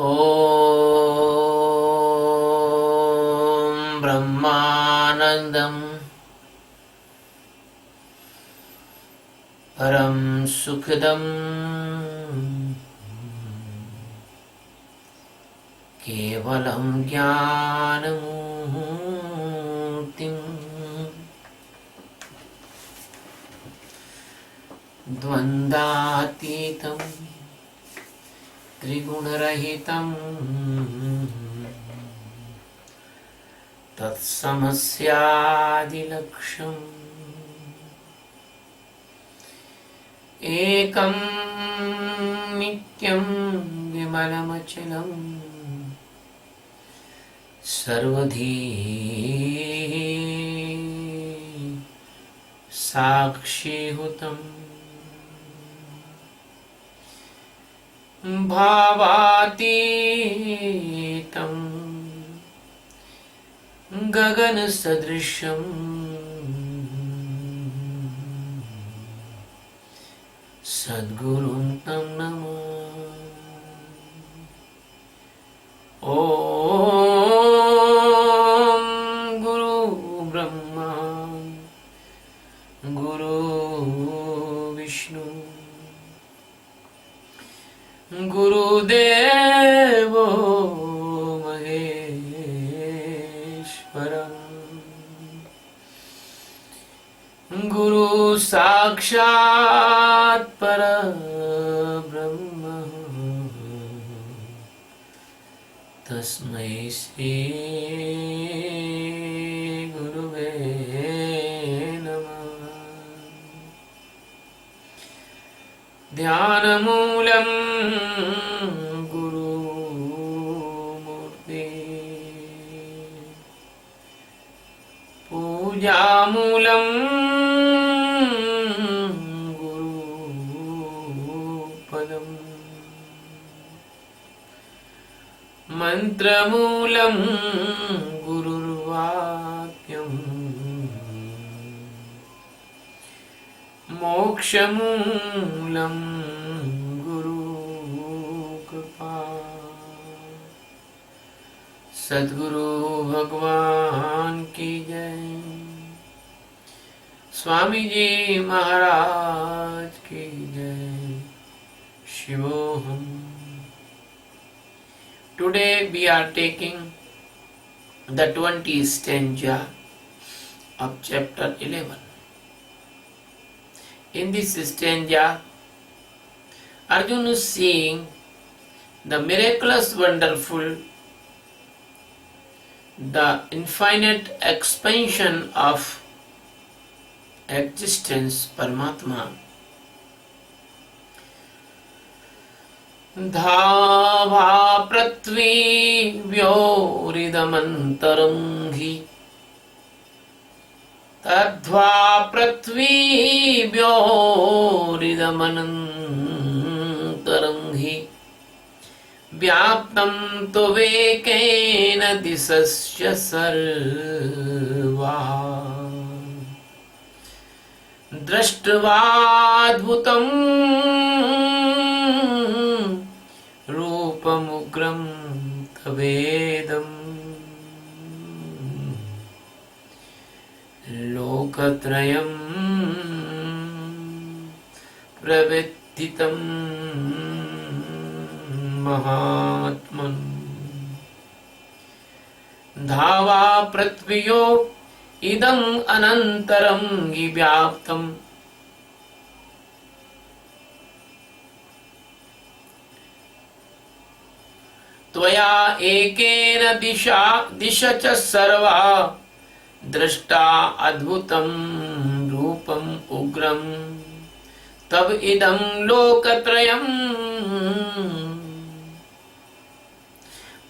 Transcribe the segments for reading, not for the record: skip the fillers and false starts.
ॐ ब्रह्मानन्दं परं सुखदं केवलं ज्ञानमूर्तिं द्वन्द्वातीतं त्रिगुणरहितं तत्समस्यादिलक्ष्यम् एकं नित्यं विमलमचलं सर्वधी साक्षीभूतम् भावातीतं गगनसदृशं सद्गुरुं तं नमामि। ॐ गुरु ब्रह्मा गुरु विष्णु गुरुदेवो महेश्वरः गुरु साक्षात् परब्रह्म तस्मै श्री गुरुवे नमः। ध्यानमूलं गुरुमूर्ते पूजामूलं गुरुपदम् मन्त्रमूलं गुरुर्वाक्यम् मोक्षमूलं गुरुकृपा। सद्गुरु भगवान की जय। स्वामी जी महाराज की जय। शिवोहम। Today we are taking the 20th stanza of chapter 11. In this stanza, Arjuna is seeing the miraculous, wonderful, the infinite expansion of existence, Paramatma. धावा पृथ्वी व्योरिदमन्तरं हि तद्वा पृथ्वी व्योरिदमनन्तरं हि व्याप्तं तु वेकेन दिशश्च सर्वा दृष्ट्वाद्भुतं रूपमुग्रं तवेदं लोकत्रयं प्रवर्तितं महात्मन्। धावा पृथ्व्यो इदं अनन्तरं हि व्याप्तं त्वया एकेन दिश च सर्वा दृष्टा अद्भुतं रूपम् उग्रं तव इदं लोकत्रयं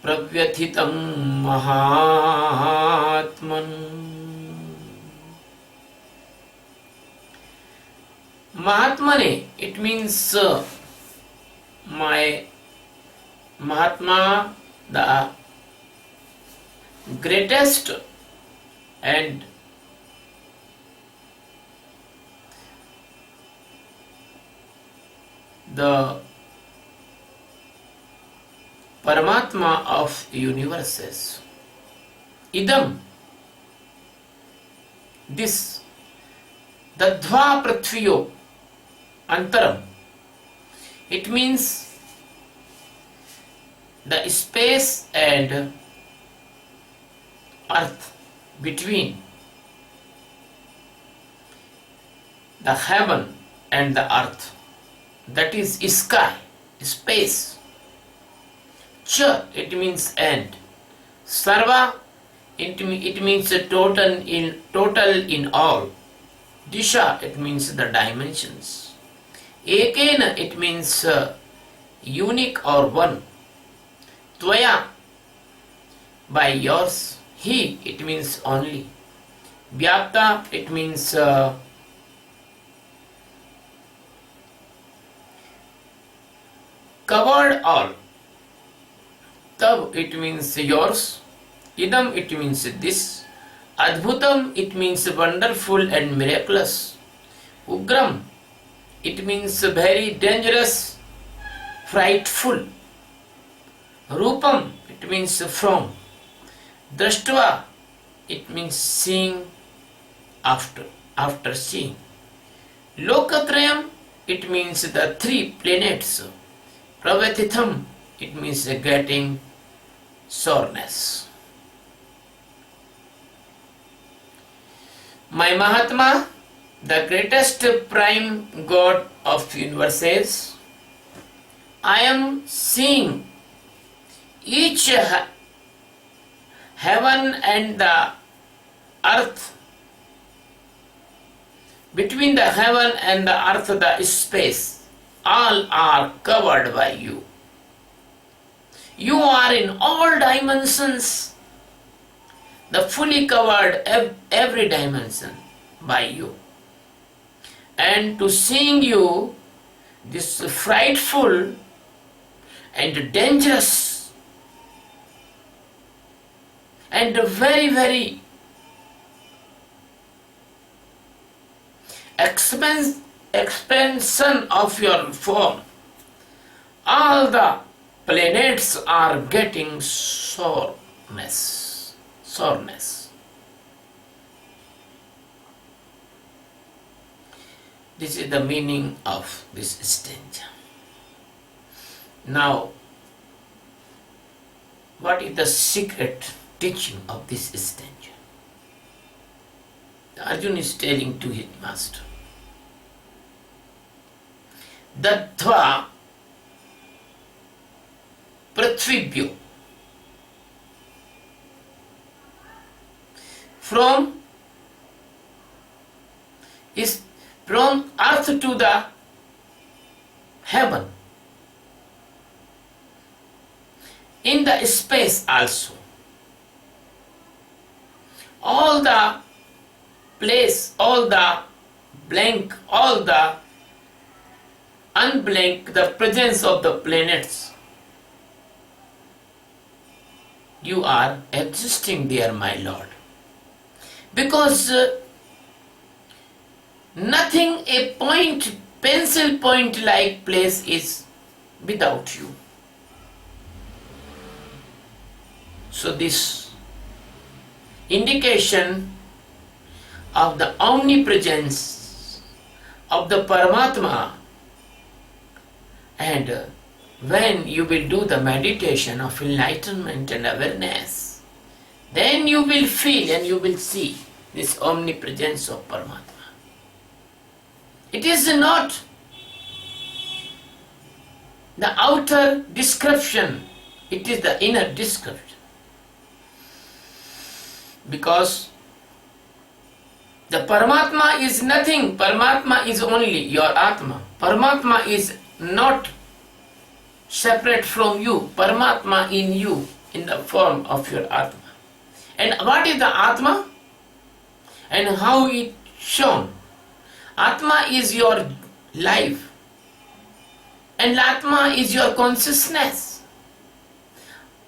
प्रव्यथितं महात्मन्। महात्मने, it means my Mahatma, the greatest and the Paramatma of universes. Idam, this, Dadva Prithviyo Antaram. It means the space and earth between the heaven and the earth. That is sky, space. Cha, it means and. Sarva, it means total in all. Disha, it means the dimensions. Ekena, it means unique or one. Tvaya, by yours. He, it means only. Vyapta, it means covered all. Tab, it means yours. Idam, it means this. Adbhutam, it means wonderful and miraculous. Ugram, it means very dangerous, frightful. Rupam, it means from. Drashtva, it means seeing after seeing. Lokatrayam, it means the three planets. Pravatitham, it means getting soreness. My Mahatma, the greatest prime God of universes, I am seeing each heaven and the earth. Between the heaven and the earth, the space, all are covered by you. You are in all dimensions, the fully covered every dimension by you. And to seeing you, this frightful and dangerous and very, very expansion of your form, all the planets are getting soreness. This is the meaning of this stanza. Now, what is the secret teaching of this stanza? Arjuna is telling to his master, Dadva Prithvibhyo, from earth to the heaven, in the space also, all the place, all the blank, all the unblank, the presence of the planets, you are existing there, my Lord. Because nothing a point, pencil point like place is without you. So this indication of the omnipresence of the Paramatma, and when you will do the meditation of enlightenment and awareness, then you will feel and you will see this omnipresence of Paramatma. It is not the outer description, it is the inner description. Because the Paramatma is nothing, Paramatma is only your Atma. Paramatma is not separate from you, Paramatma in you, in the form of your Atma. And what is the Atma? And how it shown? Atma is your life, and Atma is your consciousness.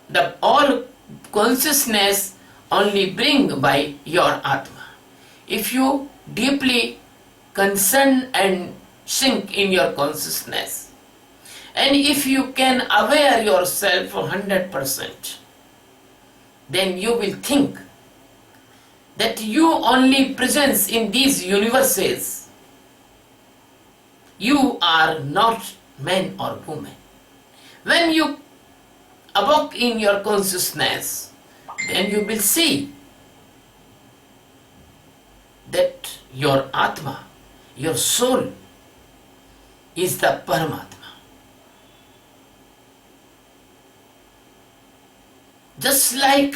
The all consciousness only bring by your Atma. If you deeply concern and sink in your consciousness, And if you can aware yourself 100%, then you will think that you only presence in these universes. You are not man or woman. When you awake in your consciousness, then you will see that your Atma, your soul, is the Paramatma. Just like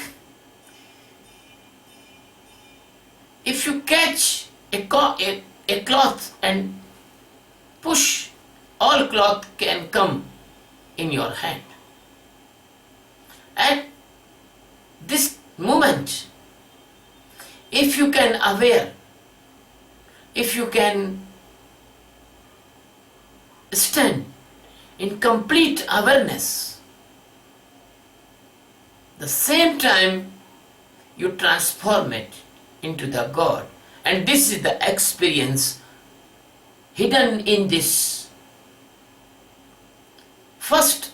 if you catch a cloth and push, all cloth can come in your hand. At this moment, if you can aware, if you can stand in complete awareness, the same time you transform it into the God. And this is the experience hidden in this first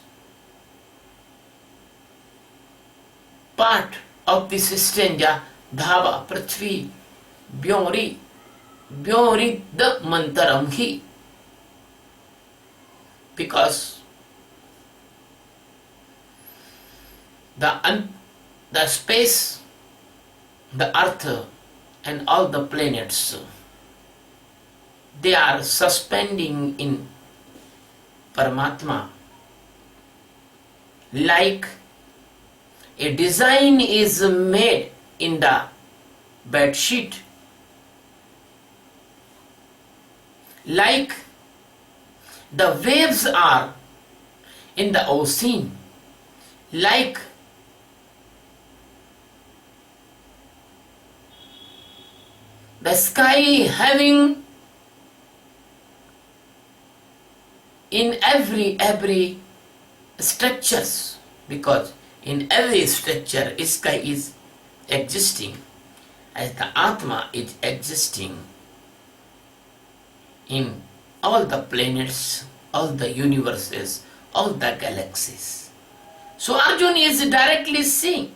part of this stanza, Dhava Prithvi Byori Byori the Mantaram Hi. Because the space, the earth and all the planets, they are suspending in Paramatma like a design is made in the bed sheet, like the waves are in the ocean, like the sky having in every structures, because in every structure sky is existing, as the Atma is existing in all the planets, all the universes, all the galaxies. So Arjuna is directly seeing.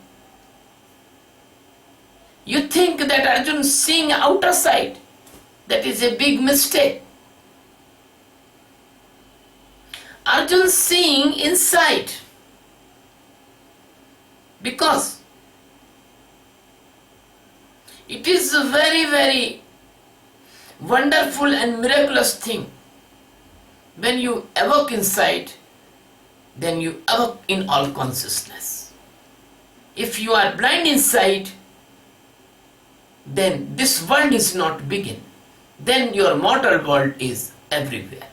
You think that Arjuna is seeing outer side. That is a big mistake. Arjuna is seeing inside. Because it is a very wonderful and miraculous thing. When you evoke inside, then you evoke in all consciousness. If you are blind inside, then this world is not begin. Then your mortal world is everywhere.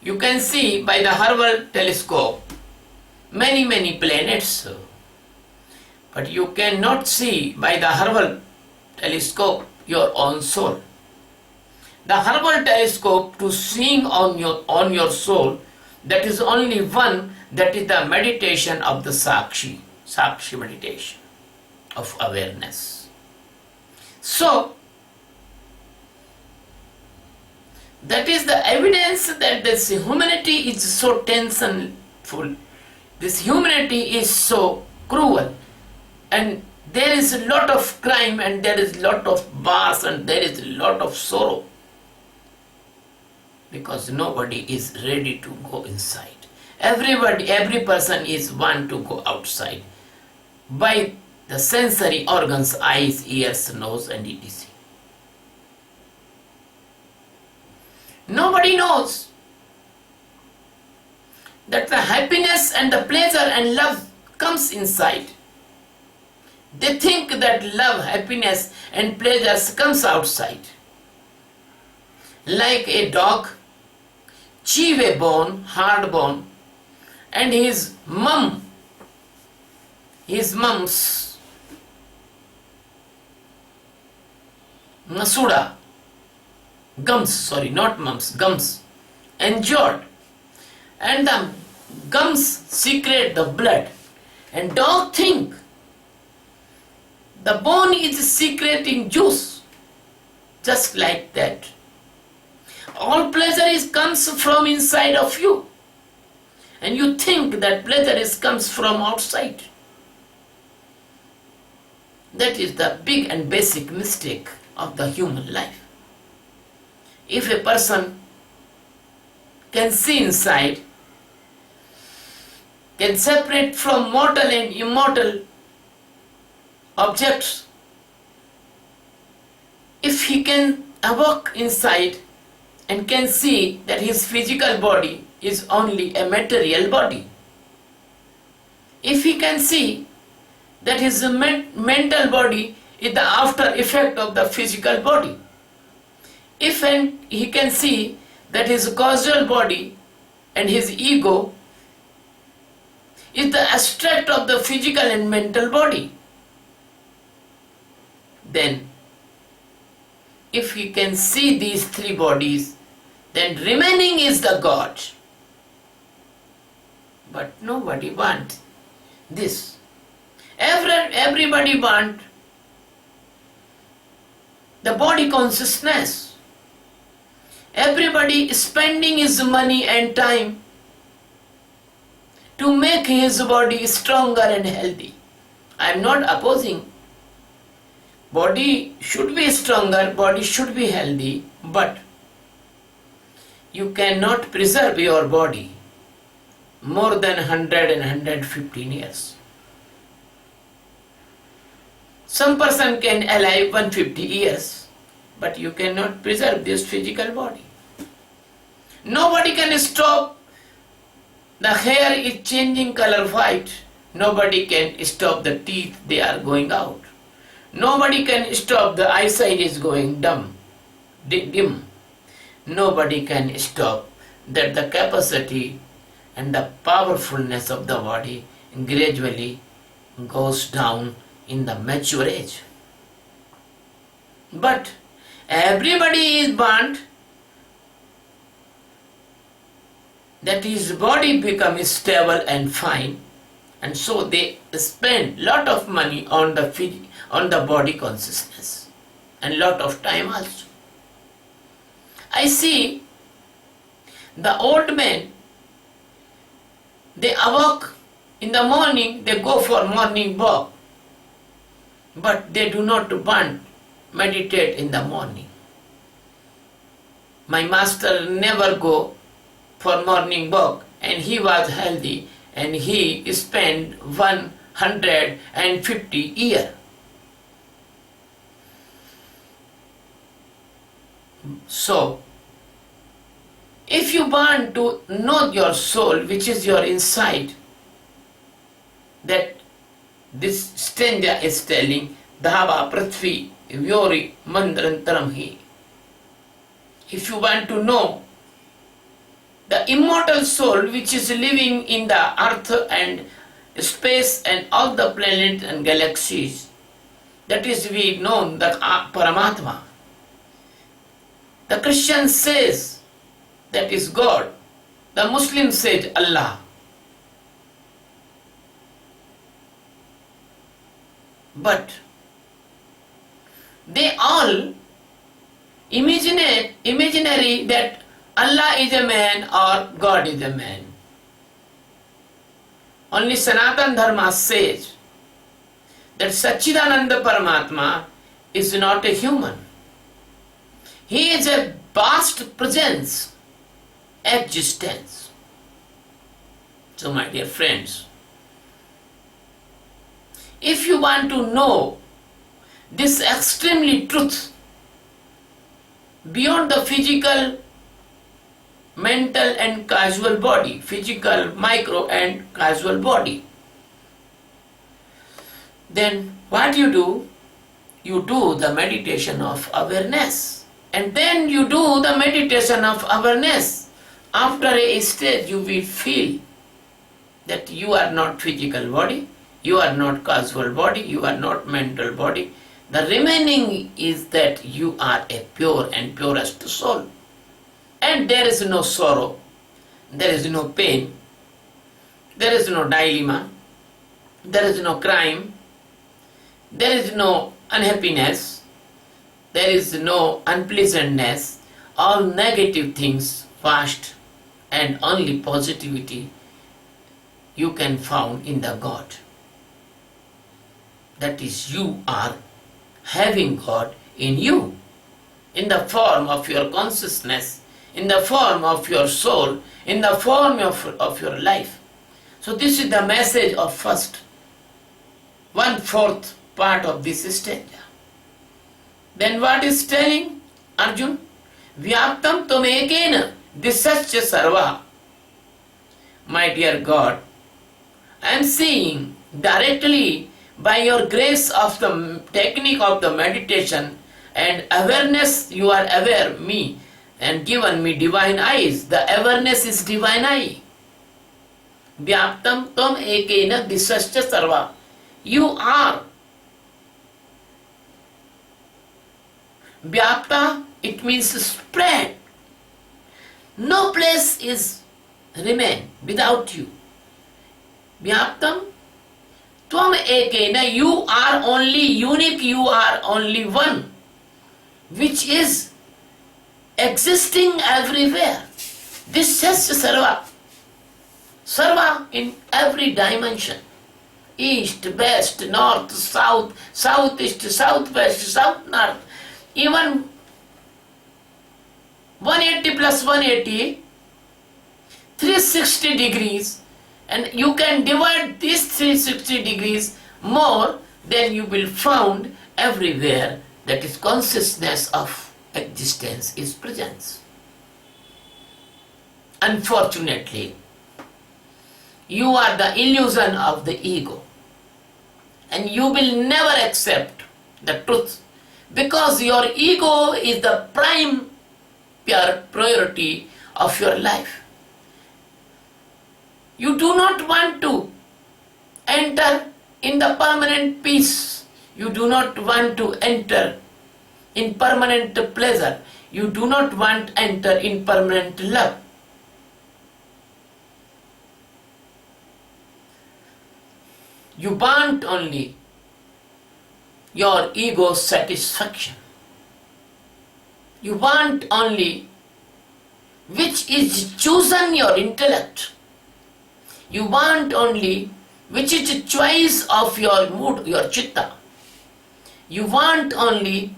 You can see by the Hubble telescope many planets, but you cannot see by the Hubble telescope your own soul. The Hubble telescope to seeing on your soul, that is only one, that is the meditation of the Sakshi meditation of awareness. So that is the evidence that this humanity is so tensionful, this humanity is so cruel, and there is a lot of crime, and there is a lot of wars, and there is a lot of sorrow, because nobody is ready to go inside. Every person is want to go outside by the sensory organs, eyes, ears, nose and etc. Nobody knows that the happiness and the pleasure and love comes inside. They think that love, happiness and pleasure comes outside. Like a dog chew a bone, hard bone, and his mom's masuda, gums endured, and the gums secrete the blood, and dog think the bone is secreting juice. Just like that, all pleasure comes from inside of you. and you think that pleasure comes from outside. That is the big and basic mistake of the human life. If a person can see inside, can separate from mortal and immortal objects, if he can walk inside and can see that his physical body is only a material body, if he can see that his mental body is the after effect of the physical body, if he can see that his causal body and his ego is the abstract of the physical and mental body, then if he can see these three bodies, then remaining is the God. But nobody wants this. Everybody wants the body consciousness. Everybody is spending his money and time to make his body stronger and healthy. I am not opposing. Body should be stronger, body should be healthy, but you cannot preserve your body more than 100 and 115 years. Some person can alive 150 years, but you cannot preserve this physical body. Nobody can stop the hair is changing color white. Nobody can stop the teeth, they are going out. Nobody can stop the eyesight is going dim. Nobody can stop that the capacity and the powerfulness of the body gradually goes down in the mature age. But everybody is bound that his body becomes stable and fine, and so they spend lot of money on the body consciousness and lot of time also. I see the old men, they awake in the morning, they go for morning walk, but they do not want meditate in the morning. My master never go for morning walk, and he was healthy, and he spent 150 years. So, if you want to know your soul, which is your inside, that this stanza is telling, Dhava Prithvi Vyori Mandrantaram Hi. If you want to know the immortal soul which is living in the earth and space and all the planets and galaxies, that is we know the Paramatma. The Christian says that is God. The Muslim says Allah. But they all imaginary that Allah is a man or God is a man. Only Sanatan Dharma says that Satchidananda Paramatma is not a human. He is a vast presence, existence. So my dear friends, if you want to know this extremely truth beyond the physical, mental and causal body, physical, micro and causal body, then what you do? You do the meditation of awareness. And then you do the meditation of awareness. After a stage you will feel that you are not physical body, you are not causal body, you are not mental body. The remaining is that you are a pure and purest soul. And there is no sorrow, there is no pain, there is no dilemma, there is no crime, there is no unhappiness, there is no unpleasantness, all negative things past, and only positivity you can found in the God. That is, you are having God in you, in the form of your consciousness, in the form of your soul, in the form of your life. So this is the message of first 1/4 part of this stanza. Then what is telling Arjun? Vyaptam tam ekena disascha sarva. My dear God, I am seeing directly by your grace of the technique of the meditation and awareness, you are aware me and given me divine eyes. The awareness is divine eye. Vyaptam tam ekena disascha sarva. You are. Vyapta, it means spread. No place is remain without you. Vyaptam, tvam ekena, you are only unique, you are only one, which is existing everywhere. This says sarva. Sarva in every dimension. East, west, north, south, southeast, southwest, south, north. Even 180 plus 180, 360 degrees, and you can divide these 360 degrees more, then you will find everywhere that is consciousness of existence is presence. Unfortunately, you are the illusion of the ego, and you will never accept the truth, because your ego is the prime priority of your life. You do not want to enter in the permanent peace. You do not want to enter in permanent pleasure. You do not want to enter in permanent love. You want only your ego's satisfaction. You want only which is chosen your intellect. You want only which is a choice of your mood, your chitta. You want only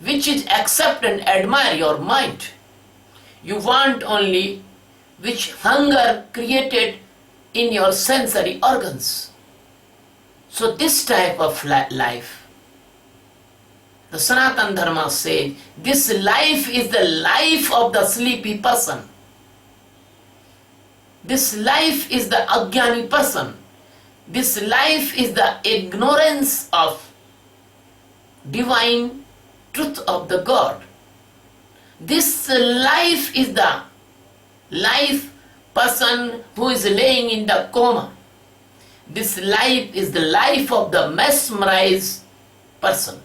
which is accept and admire your mind. You want only which hunger created in your sensory organs. So this type of life, the Sanatana Dharma says, this life is the life of the sleepy person. This life is the ajnani person. This life is the ignorance of divine truth of the God. This life is the life person who is laying in the coma. This life is the life of the mesmerized person.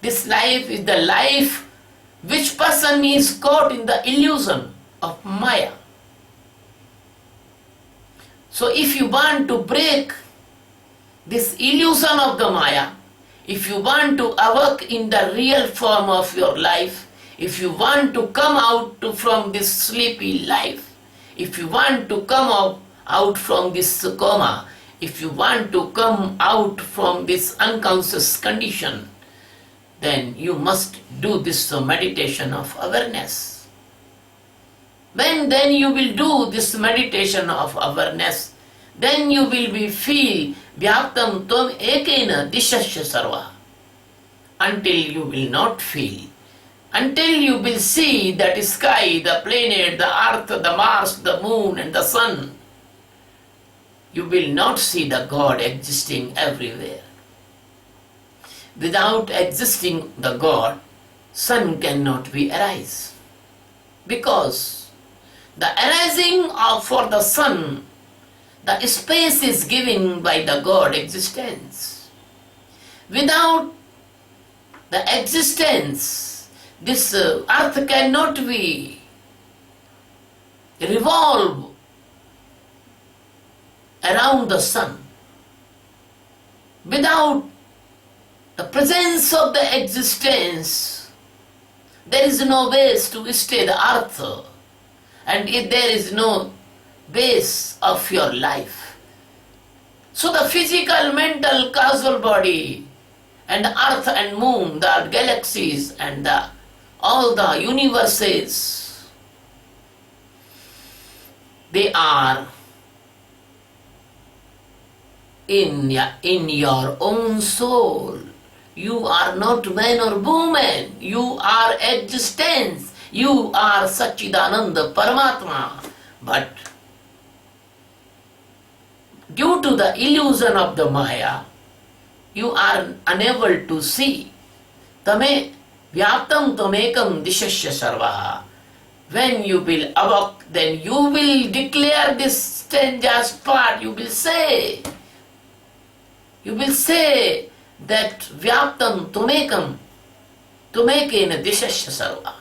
This life is the life which person is caught in the illusion of Maya. So if you want to break this illusion of the Maya, if you want to awake in the real form of your life, if you want to come out from this sleepy life, if you want to come out from this coma, if you want to come out from this unconscious condition, then you must do this meditation of awareness. When then you will do this meditation of awareness, then you will be feel vyaptam tvam ekena dishasya sarva. Until you will not feel, until you will see that sky, the planet, the earth, the Mars, the moon and the sun, you will not see the God existing everywhere. Without existing the God, sun cannot be arise. Because the arising for the sun, the space is given by the God existence. Without the existence, this earth cannot be revolve around the sun. Without the presence of the existence, there is no ways to stay the earth, and if there is no base of your life. So the physical, mental, causal body and earth and moon, the galaxies and all the universes, they are in your own soul. You are not man or woman. You are existence. You are Satchidananda Paramatma. But due to the illusion of the Maya, you are unable to see. Tame vyaptam tamekam dishasya sarvaha. When you will awake, then you will declare this strangest part. You will say that vyaptam tumekam tumekena dishasya sarva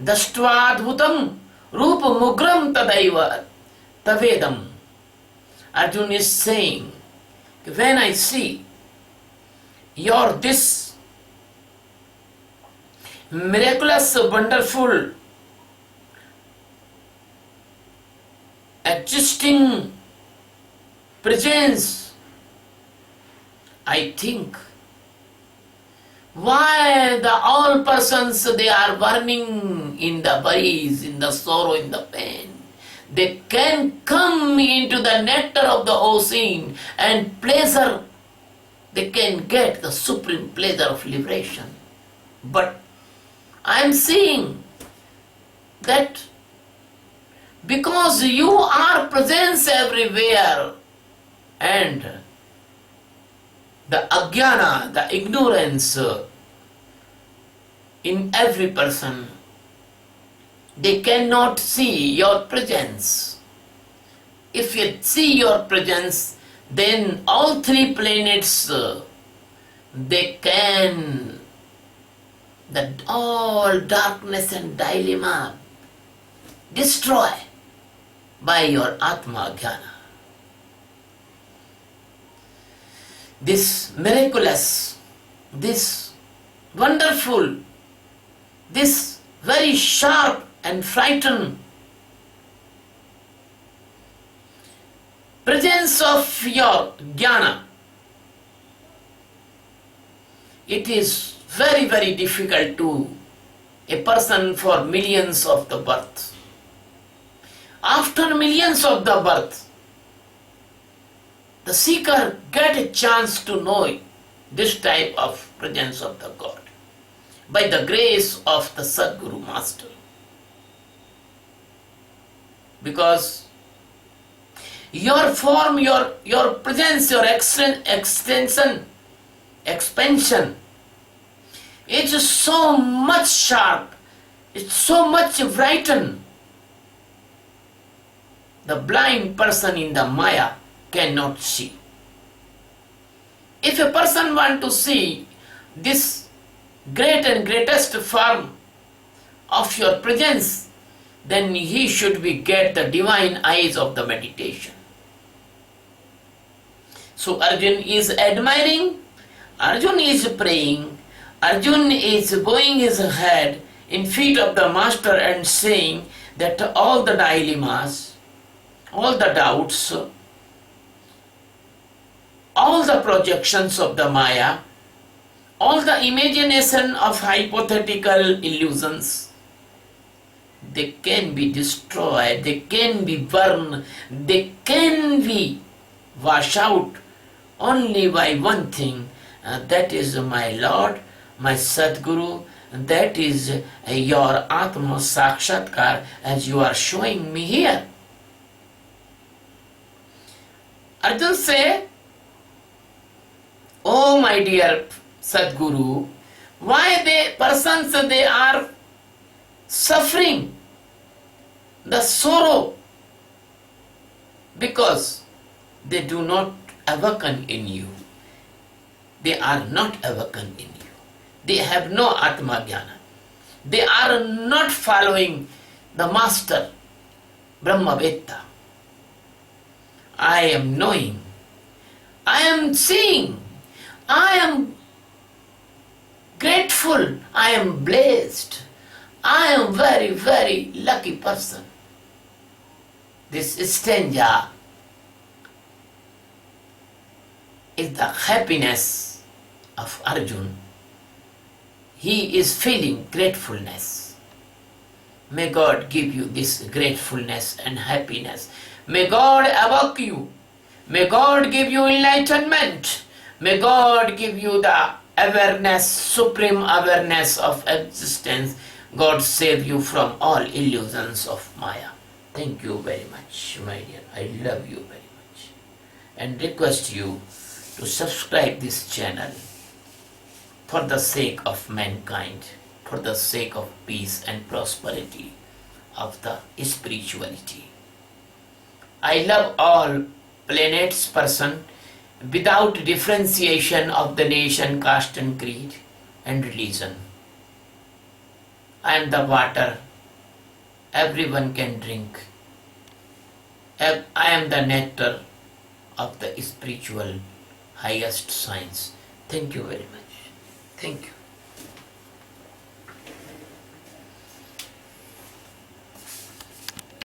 dastvadhutam rupamugram tadaiva tavedam. Arjuna is saying, when I see your this miraculous, wonderful, existing presence, I think, why the all persons, they are burning in the worries, in the sorrow, in the pain. They can come into the nectar of the ocean and pleasure. They can get the supreme pleasure of liberation. But I am seeing that because you are presence everywhere, and the ajnana, the ignorance in every person, they cannot see your presence. If you see your presence, then all three planets, they can, that all darkness and dilemma destroy by your Atma Jnana. This miraculous, this wonderful, this very sharp and frightened presence of your jnana, it is very, very difficult to a person for millions of the birth. After millions of the birth, the seeker get a chance to know this type of presence of the God by the grace of the Sadguru Master. Because your form, your presence, your extension, expansion, it's so much sharp, it's so much brightened. The blind person in the Maya cannot see. If a person wants to see this great and greatest form of your presence, then he should be get the divine eyes of the meditation. So Arjuna is admiring, Arjuna is praying, Arjuna is bowing his head in feet of the Master and saying that all the dilemmas, all the doubts, all the projections of the Maya, all the imagination of hypothetical illusions, they can be destroyed, they can be burned, they can be washed out only by one thing, that is my Lord, my Sadguru, that is your Atma Sakshatkar, as you are showing me here. Arjuna say, oh my dear Sadguru, why persons they are suffering the sorrow? Because they do not awaken in you. They are not awaken in you. They have no Atma Jnana. They are not following the Master, Brahmavetta. I am knowing, I am seeing, I am grateful, I am blessed, I am very, very lucky person. This stanza is the happiness of Arjun. He is feeling gratefulness. May God give you this gratefulness and happiness. May God evoke you. May God give you enlightenment. May God give you the awareness, supreme awareness of existence. God save you from all illusions of Maya. Thank you very much, my dear. I love you very much. And request you to subscribe this channel for the sake of mankind, for the sake of peace and prosperity of the spirituality. I love all planets person without differentiation of the nation, caste and creed and religion. I am the water everyone can drink. I am the nectar of the spiritual highest science. Thank you very much. Thank you.